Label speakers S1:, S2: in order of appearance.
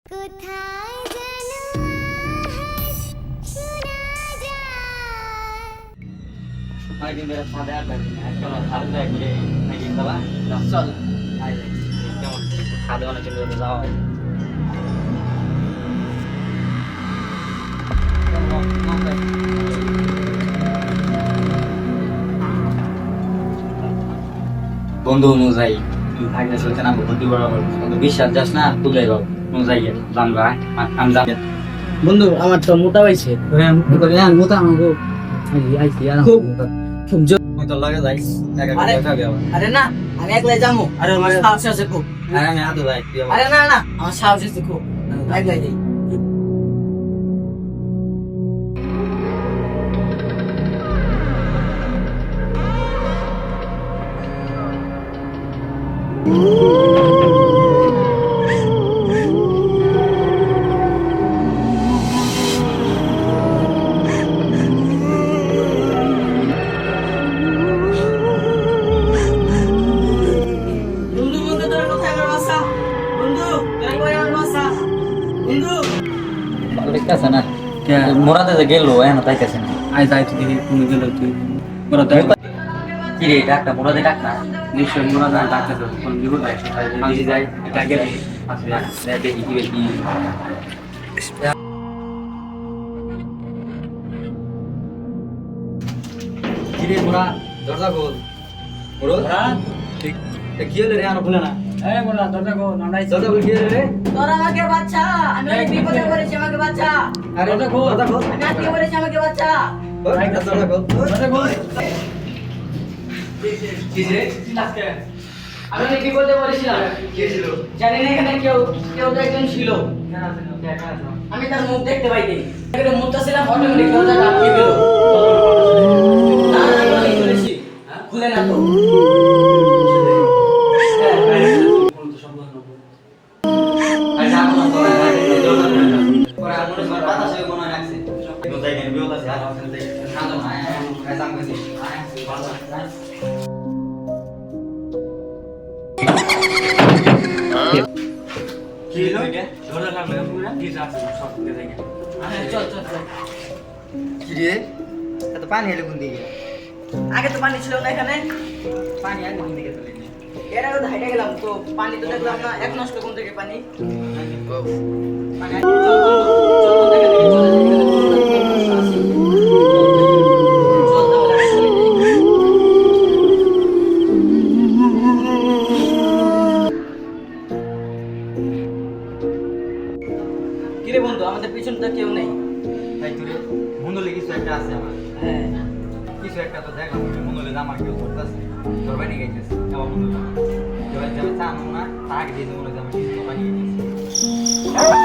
S1: কোথায় যেন আহাস শোনা যায়।
S2: কয়েকদিন ধরে ছাদে আড্ডা দিই না, চলো ছাদে যাই ঘুরে নাকি বাবা চল কেমন ছাদে অনেকদিন ধরে যাওয়া হয়। বন্ধু অনুযায়ী ভাগ্য চলছে না ভর্তি বরাবর বিশ্বাস যাস না তুলে যাও অনুযায়ী জানবা আমি যাবো
S3: বন্ধু আমার তো মোটা হয়েছে মোটা আমাকে আইছি আর খুব খুব জোর
S2: তো লাগে যাইস একা
S3: আরে,
S2: খাবি আবার
S3: আরে না আমি একলাই যাবো
S2: আরে
S3: আমার
S2: মানে-
S3: সাহস আছে খুব
S2: আরে আমি হাতে যাই তুই
S3: আরে না না আমার সাহস আছে খুব একলাই যাই বন্ধু বন্ধু তোরা কোথায় আমার বাসা বন্ধু তোরা কই আমার বাসা বন্ধু
S2: দেখতেছে না মোরাতে যে গেল এখন তাইতেছে না
S3: আই যাই তুই তুমি গেল তুই বড় তো
S2: কি রে ডাক্তার মোরাতে ডাক না
S3: নিশ্চয় মোরা না ডাক্তার তো কোন বিপদ আছে
S2: আমি যাই এটা গেলে আসলে দেখি কি বেশি কি রে মোরা দরজা খোল মোরা ঠিক কি হলো রে আর বলে না
S3: এই বড় দরজা কো নাড়াই
S2: দরজা খোল কি হলো রে
S4: তোরা আমাকে বাচ্চা আমি অনেক বিপদে পড়েছি আমাকে বাচ্চা
S2: আরে দরজা খোল
S4: আমি আজকে পড়েছি আমাকে বাচ্চা
S2: দরজা খোল
S3: দরজা কো
S2: কি রে
S4: আজকে আমি অনেক বিপদে পড়েছিলাম
S2: কি ছিল
S4: জানি না এখানে কেউ কেউ তো একজন ছিল আমি তার মুখ দেখতে পাইনি এখানে মুখটা ছিলাম অটোমেটিক দরজাটা আটকে গেল না না আমি খুলেছি খুলে না তো
S2: আরে না না তো পরে আমনে সব পাতা সে মনে রাখছে তো যাই কেন বিও কাছে আর আসলে যাই না তো না আয় সামনে দিই কি হলো এটা
S3: দরজা লাগবে পুরো কি আছে সব দেখে
S4: চল চল চল
S2: কি রে এত পানি এলো কোন দিকে
S4: আগে তো পানি ছিল না এখানে
S2: পানি আর কোন দিকে চলে
S4: এর আগে তো হাইটে গেলাম তো পানি তো দেখলাম না এক নষ্ট কোন থেকে পানি
S2: পানি
S4: চল চল দেখে দেখে চলে চল তাহলে চলে যাই কিরে বন্ধু আমাদের পিছনটা কেউ নেই
S2: তাই তুই মন্ডলে কিছু একটা আছে আমার
S4: হ্যাঁ
S2: কিছু একটা তো দেখলাম মন্ডলে জামা কেউ করতেছে তোর বাড়ি গেছিস আমার মন্ডলে এবার যাবে চান না তাকে দিয়ে মনে জামা কিছু বানিয়ে গেছিস